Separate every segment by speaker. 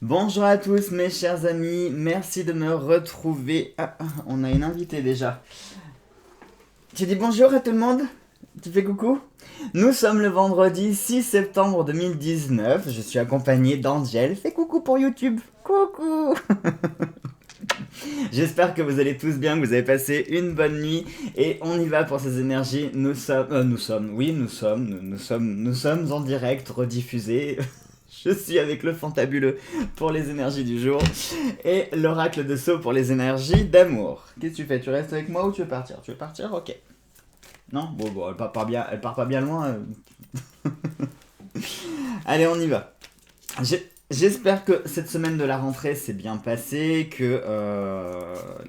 Speaker 1: Bonjour à tous mes chers amis, merci de me retrouver. On a une invitée déjà. Tu dis bonjour à tout le monde? Tu fais coucou? Nous sommes le vendredi 6 septembre 2019. Je suis accompagné d'Angel. Fais coucou pour YouTube. Coucou. J'espère que vous allez tous bien, que vous avez passé une bonne nuit. Et on y va pour ces énergies. Nous sommes en direct, rediffusé. Je suis avec le fantabuleux pour les énergies du jour et l'oracle de Sceaux pour les énergies d'amour. Qu'est-ce que tu fais? Tu restes avec moi ou tu veux partir? Tu veux partir? Ok. Non. Bon, elle part pas bien loin. Allez, on y va. J'espère que cette semaine de la rentrée s'est bien passée, que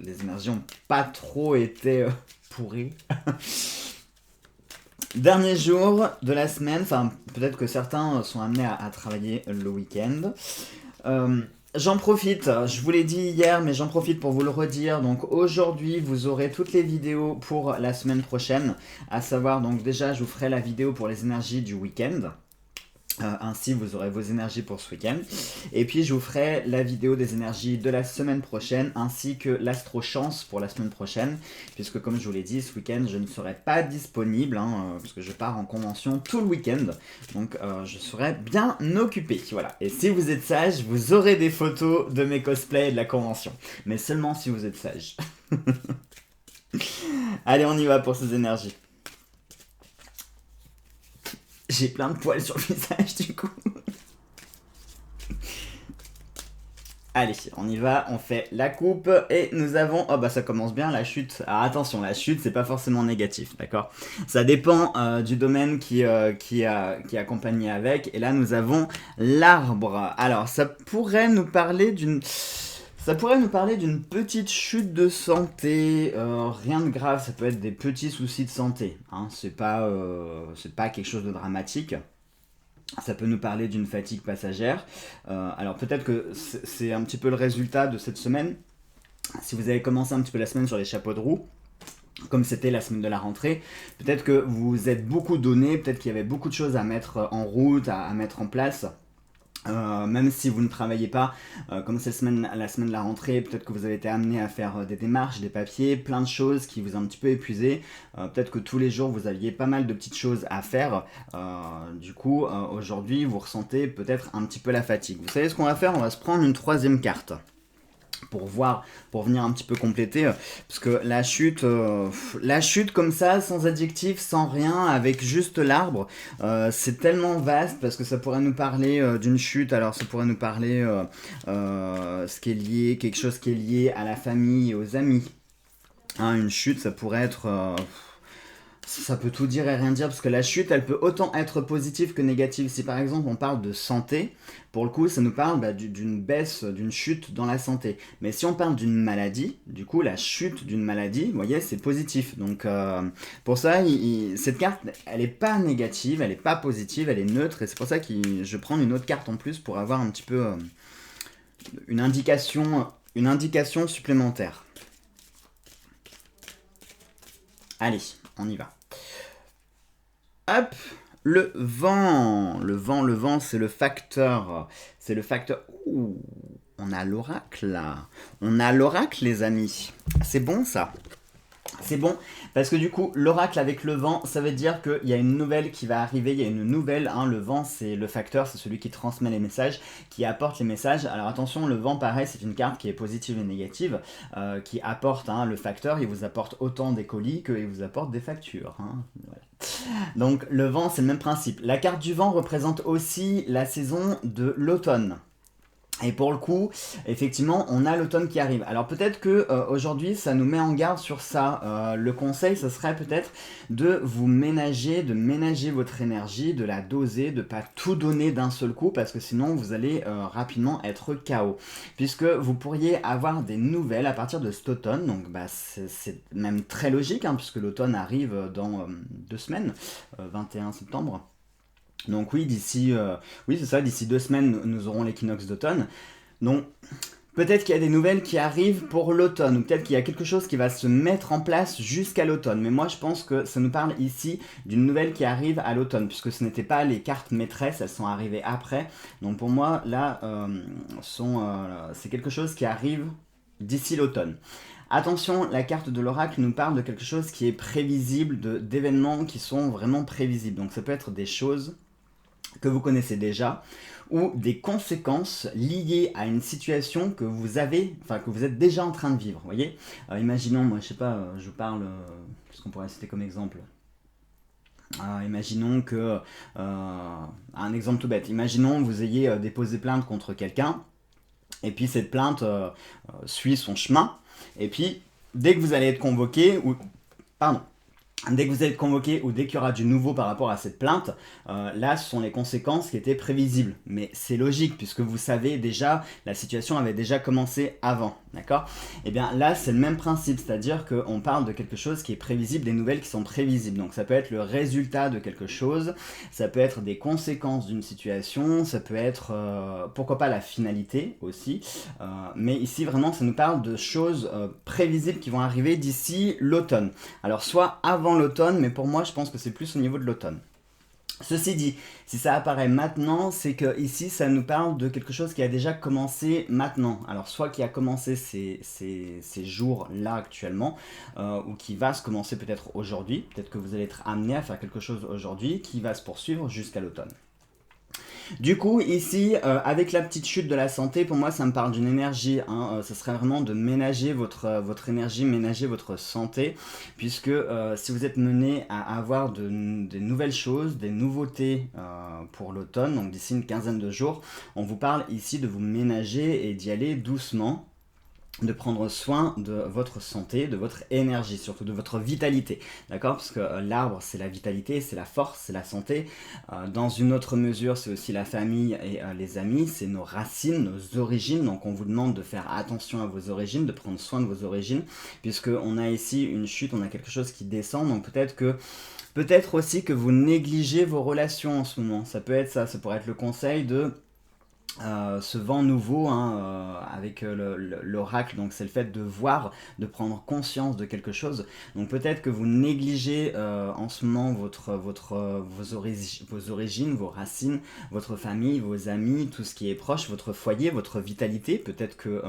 Speaker 1: les énergies ont pas trop été pourries. Dernier jour de la semaine, enfin peut-être que certains sont amenés à travailler le week-end. Euh, J'en profite, je vous l'ai dit hier, mais j'en profite pour vous le redire. Donc aujourd'hui, vous aurez toutes les vidéos pour la semaine prochaine. À savoir, donc déjà, je vous ferai la vidéo pour les énergies du week-end. Ainsi, vous aurez vos énergies pour ce week-end. Et puis, je vous ferai la vidéo des énergies de la semaine prochaine, ainsi que l'astro-chance pour la semaine prochaine. Puisque, comme je vous l'ai dit, ce week-end, je ne serai pas disponible, puisque je pars en convention tout le week-end. Donc, je serai bien occupé. Voilà. Et si vous êtes sage, vous aurez des photos de mes cosplays et de la convention. Mais seulement si vous êtes sage. Allez, on y va pour ces énergies. J'ai plein de poils sur le visage, du coup. Allez, on y va, on fait la coupe et nous avons... Oh bah ça commence bien, la chute. Alors attention, la chute c'est pas forcément négatif, d'accord? Ça dépend du domaine qui est accompagné avec. Et là nous avons l'arbre. Alors ça pourrait nous parler d'une... Ça pourrait nous parler d'une petite chute de santé, rien de grave, ça peut être des petits soucis de santé, hein. C'est pas quelque chose de dramatique. Ça peut nous parler d'une fatigue passagère. Alors peut-être que c'est un petit peu le résultat de cette semaine. Si vous avez commencé un petit peu la semaine sur les chapeaux de roue, comme c'était la semaine de la rentrée, peut-être que vous vous êtes beaucoup donné, peut-être qu'il y avait beaucoup de choses à mettre en route, à mettre en place. Même si vous ne travaillez pas, comme c'est la semaine de la rentrée, peut-être que vous avez été amené à faire des démarches, des papiers, plein de choses qui vous ont un petit peu épuisé. Peut-être que tous les jours vous aviez pas mal de petites choses à faire. Du coup, aujourd'hui, vous ressentez peut-être un petit peu la fatigue. Vous savez ce qu'on va faire? On va se prendre une troisième carte pour voir, pour venir un petit peu compléter, parce que la chute comme ça, sans adjectif, sans rien, avec juste l'arbre, c'est tellement vaste parce que ça pourrait nous parler d'une chute. Alors ça pourrait nous parler ce qui est lié, quelque chose qui est lié à la famille, aux amis. Hein, une chute, ça pourrait être ça peut tout dire et rien dire parce que la chute, elle peut autant être positive que négative. Si par exemple on parle de santé, pour le coup, ça nous parle d'une baisse, d'une chute dans la santé. Mais si on parle d'une maladie, du coup, la chute d'une maladie, vous voyez, c'est positif. Donc pour ça, cette carte, elle n'est pas négative, elle n'est pas positive, elle est neutre. Et c'est pour ça que je prends une autre carte en plus pour avoir un petit peu une indication supplémentaire. Allez, on y va. Hop, le vent, c'est le facteur. C'est le facteur. Ouh, on a l'oracle là. On a l'oracle, les amis. C'est bon ça. C'est bon, parce que du coup, l'oracle avec le vent, ça veut dire qu'il y a une nouvelle qui va arriver, il y a une nouvelle, hein, le vent c'est le facteur, c'est celui qui transmet les messages, qui apporte les messages. Alors attention, le vent pareil, c'est une carte qui est positive et négative, qui apporte le facteur, il vous apporte autant des colis qu'il vous apporte des factures. Hein, voilà. Donc le vent c'est le même principe. La carte du vent représente aussi la saison de l'automne. Et pour le coup, effectivement, on a l'automne qui arrive. Alors peut-être que aujourd'hui, ça nous met en garde sur ça. Le conseil, ce serait peut-être de vous ménager, de ménager votre énergie, de la doser, de pas tout donner d'un seul coup, parce que sinon vous allez rapidement être KO. Puisque vous pourriez avoir des nouvelles à partir de cet automne. Donc c'est même très logique, puisque l'automne arrive dans 2 semaines, 21 septembre. Donc oui, oui c'est ça, d'ici 2 semaines, nous aurons l'équinoxe d'automne. Donc Peut-être qu'il y a des nouvelles qui arrivent pour l'automne, ou peut-être qu'il y a quelque chose qui va se mettre en place jusqu'à l'automne. Mais moi, je pense que ça nous parle ici d'une nouvelle qui arrive à l'automne, puisque ce n'était pas les cartes maîtresses, elles sont arrivées après. Donc pour moi, là, c'est quelque chose qui arrive d'ici l'automne. Attention, la carte de l'oracle nous parle de quelque chose qui est prévisible, d'événements qui sont vraiment prévisibles. Donc ça peut être des choses que vous connaissez déjà, ou des conséquences liées à une situation que vous avez, enfin que vous êtes déjà en train de vivre, vous voyez. Imaginons, moi je sais pas, je vous parle, qu'est-ce qu'on pourrait citer comme exemple. Imaginons que, un exemple tout bête, imaginons vous ayez déposé plainte contre quelqu'un, et puis cette plainte suit son chemin, et puis dès que vous allez être convoqué, ou pardon, dès que vous êtes convoqué ou dès qu'il y aura du nouveau par rapport à cette plainte, là ce sont les conséquences qui étaient prévisibles. Mais c'est logique puisque vous savez déjà, la situation avait déjà commencé avant, d'accord? Et bien là c'est le même principe, c'est-à-dire qu'on parle de quelque chose qui est prévisible, des nouvelles qui sont prévisibles. Donc ça peut être le résultat de quelque chose, ça peut être des conséquences d'une situation, ça peut être, pourquoi pas la finalité aussi. Mais ici vraiment ça nous parle de choses prévisibles qui vont arriver d'ici l'automne. Alors soit avant l'automne, mais pour moi je pense que c'est plus au niveau de l'automne. Ceci dit, si ça apparaît maintenant, c'est que ici ça nous parle de quelque chose qui a déjà commencé maintenant. Alors soit qui a commencé ces jours-là actuellement, ou qui va se commencer peut-être aujourd'hui, peut-être que vous allez être amené à faire quelque chose aujourd'hui, qui va se poursuivre jusqu'à l'automne. Du coup, ici, avec la petite chute de la santé, pour moi, ça me parle d'une énergie. Ça serait vraiment de ménager votre énergie, ménager votre santé, puisque si vous êtes mené à avoir des nouvelles choses, des nouveautés pour l'automne, donc d'ici une quinzaine de jours, on vous parle ici de vous ménager et d'y aller doucement, de prendre soin de votre santé, de votre énergie, surtout de votre vitalité, d'accord? Parce que l'arbre, c'est la vitalité, c'est la force, c'est la santé. Dans une autre mesure, c'est aussi la famille et les amis, c'est nos racines, nos origines. Donc on vous demande de faire attention à vos origines, de prendre soin de vos origines, puisqu'on a ici une chute, on a quelque chose qui descend, donc peut-être aussi que vous négligez vos relations en ce moment. Ça peut être ça pourrait être le conseil de ce vent nouveau avec l'oracle, donc c'est le fait de voir, de prendre conscience de quelque chose. Donc peut-être que vous négligez en ce moment vos origines, vos racines, votre famille, vos amis, tout ce qui est proche, votre foyer, votre vitalité. Peut-être que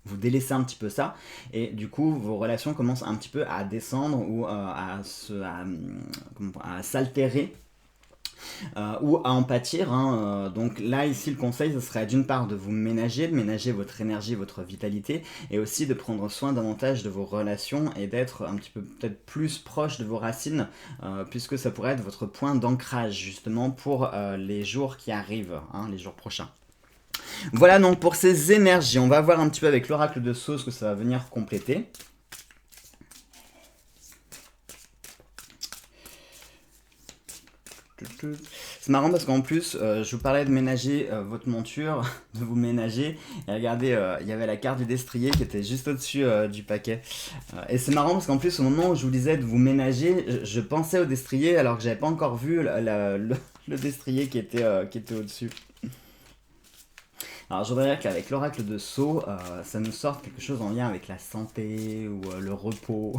Speaker 1: vous délaissez un petit peu ça, et du coup vos relations commencent un petit peu à descendre ou à s'altérer. Ou à en pâtir. Donc là, ici, le conseil, ce serait d'une part de vous ménager, de ménager votre énergie, votre vitalité, et aussi de prendre soin davantage de vos relations et d'être un petit peu peut-être plus proche de vos racines, puisque ça pourrait être votre point d'ancrage, justement, pour les jours qui arrivent, les jours prochains. Voilà donc pour ces énergies. On va voir un petit peu avec l'oracle de Sceaux ce que ça va venir compléter. C'est marrant parce qu'en plus, je vous parlais de ménager votre monture, de vous ménager, et regardez, il y avait la carte du destrier qui était juste au-dessus du paquet. Et c'est marrant parce qu'en plus, au moment où je vous disais de vous ménager, je pensais au destrier alors que j'avais pas encore vu le destrier qui était au-dessus. Alors je voudrais dire qu'avec l'oracle de Sceaux, ça nous sort quelque chose en lien avec la santé ou le repos.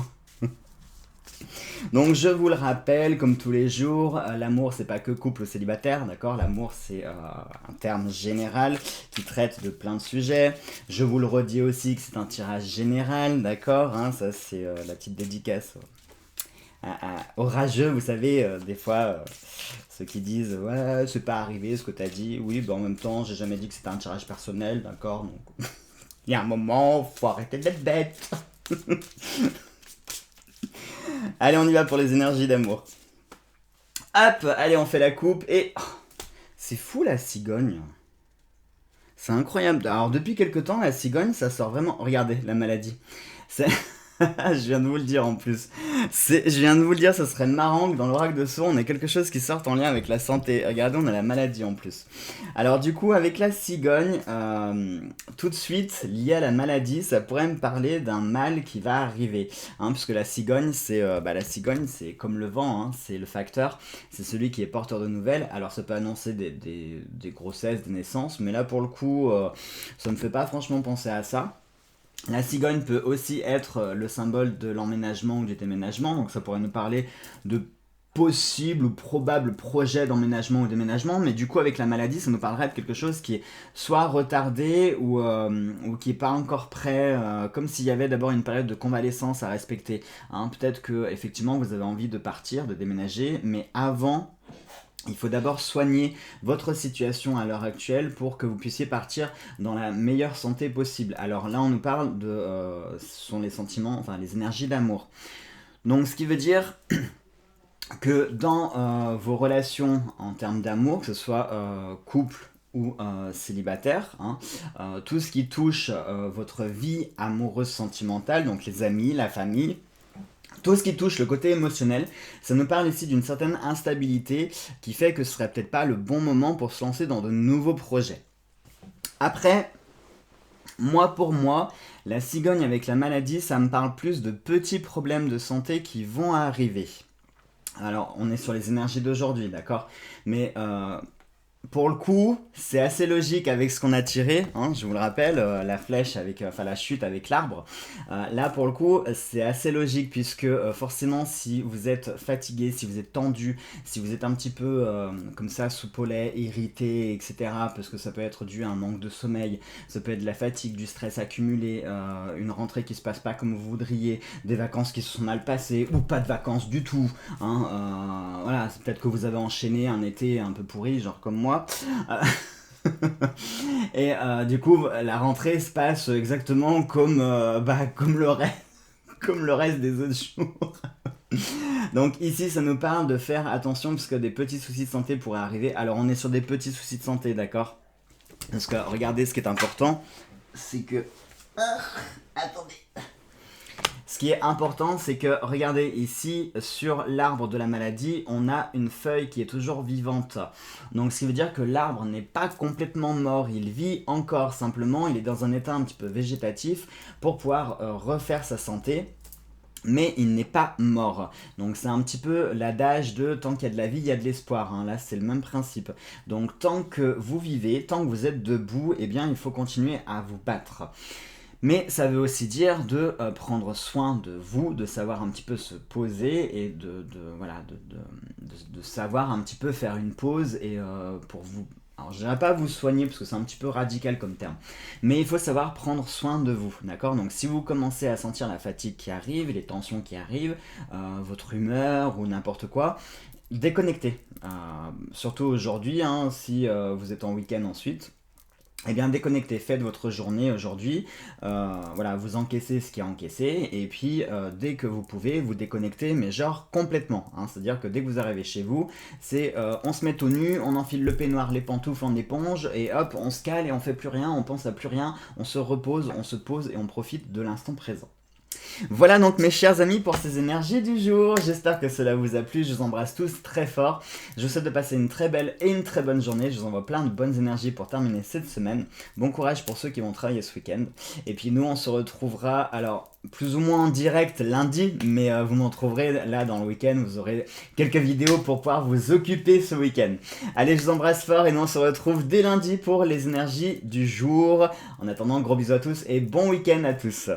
Speaker 1: Donc je vous le rappelle, comme tous les jours, l'amour c'est pas que couple ou célibataire, d'accord? L'amour c'est un terme général qui traite de plein de sujets. Je vous le redis aussi que c'est un tirage général, d'accord? Ça c'est la petite dédicace aux rageux, vous savez, des fois ceux qui disent ouais c'est pas arrivé ce que t'as dit, oui en même temps j'ai jamais dit que c'était un tirage personnel, d'accord? Donc il y a un moment, faut arrêter d'être bête. Allez, on y va pour les énergies d'amour. Hop, allez, on fait la coupe et... Oh, c'est fou la cigogne. C'est incroyable. Alors depuis quelque temps, la cigogne, ça sort vraiment... Regardez, la maladie. Je viens de vous le dire en plus. Je viens de vous le dire, ce serait marrant que dans l'oracle de Sceaux, on ait quelque chose qui sorte en lien avec la santé. Regardez, on a la maladie en plus. Alors du coup, avec la cigogne, tout de suite, lié à la maladie, ça pourrait me parler d'un mal qui va arriver. Hein, puisque la cigogne, c'est comme le vent, hein, c'est le facteur, c'est celui qui est porteur de nouvelles. Alors ça peut annoncer des grossesses, des naissances, mais là pour le coup, ça me fait pas franchement penser à ça. La cigogne peut aussi être le symbole de l'emménagement ou du déménagement, donc ça pourrait nous parler de possibles ou probables projets d'emménagement ou déménagement, mais du coup avec la maladie ça nous parlerait de quelque chose qui est soit retardé ou qui n'est pas encore prêt, comme s'il y avait d'abord une période de convalescence à respecter. Hein. Peut-être que effectivement vous avez envie de partir, de déménager, mais avant il faut d'abord soigner votre situation à l'heure actuelle pour que vous puissiez partir dans la meilleure santé possible. Alors là, on nous parle de... ce sont les sentiments, enfin les énergies d'amour. Donc ce qui veut dire que dans vos relations en termes d'amour, que ce soit couple ou célibataire, hein, tout ce qui touche votre vie amoureuse sentimentale, donc les amis, la famille, tout ce qui touche le côté émotionnel, ça nous parle ici d'une certaine instabilité qui fait que ce serait peut-être pas le bon moment pour se lancer dans de nouveaux projets. Après, pour moi, la cigogne avec la maladie, ça me parle plus de petits problèmes de santé qui vont arriver. Alors, on est sur les énergies d'aujourd'hui, d'accord. Mais pour le coup, c'est assez logique avec ce qu'on a tiré, hein, je vous le rappelle, la flèche avec, enfin la chute avec l'arbre. Là, pour le coup, c'est assez logique puisque forcément, si vous êtes fatigué, si vous êtes tendu, si vous êtes un petit peu comme ça, soupolé, irrité, etc., parce que ça peut être dû à un manque de sommeil, ça peut être de la fatigue, du stress accumulé, une rentrée qui se passe pas comme vous voudriez, des vacances qui se sont mal passées, ou pas de vacances du tout. Hein, voilà, c'est peut-être que vous avez enchaîné un été un peu pourri, genre comme moi. Et du coup, la rentrée se passe exactement comme le reste des autres jours. Donc ici, ça nous parle de faire attention parce que des petits soucis de santé pourraient arriver. Alors on est sur des petits soucis de santé, d'accord? Parce que regardez, ce qui est important, c'est que... attendez. Ce qui est important, c'est que, regardez, ici, sur l'arbre de la maladie, on a une feuille qui est toujours vivante. Donc, ce qui veut dire que l'arbre n'est pas complètement mort, il vit encore, simplement, il est dans un état un petit peu végétatif pour pouvoir refaire sa santé. Mais il n'est pas mort. Donc c'est un petit peu l'adage de tant qu'il y a de la vie, il y a de l'espoir. Hein. Là, c'est le même principe. Donc tant que vous vivez, tant que vous êtes debout, eh bien, il faut continuer à vous battre. Mais ça veut aussi dire de prendre soin de vous, de savoir un petit peu se poser et de savoir un petit peu faire une pause et pour vous... Alors je dirais pas vous soigner parce que c'est un petit peu radical comme terme, mais il faut savoir prendre soin de vous, d'accord? Donc si vous commencez à sentir la fatigue qui arrive, les tensions qui arrivent, votre humeur ou n'importe quoi, déconnectez. Surtout aujourd'hui, hein, si vous êtes en week-end ensuite. Eh bien, déconnectez, faites votre journée aujourd'hui, voilà, vous encaissez ce qui est encaissé, et puis dès que vous pouvez, vous déconnectez, mais genre complètement, hein, c'est-à-dire que dès que vous arrivez chez vous, c'est on se met tout nu, on enfile le peignoir, les pantoufles en éponge, et hop, on se cale et on fait plus rien, on pense à plus rien, on se repose, on se pose et on profite de l'instant présent. Voilà donc mes chers amis pour ces énergies du jour, j'espère que cela vous a plu, je vous embrasse tous très fort, je vous souhaite de passer une très belle et une très bonne journée, je vous envoie plein de bonnes énergies pour terminer cette semaine, bon courage pour ceux qui vont travailler ce week-end, et puis nous on se retrouvera alors plus ou moins en direct lundi, mais vous m'en trouverez là dans le week-end, vous aurez quelques vidéos pour pouvoir vous occuper ce week-end. Allez, je vous embrasse fort et nous on se retrouve dès lundi pour les énergies du jour, en attendant gros bisous à tous et bon week-end à tous.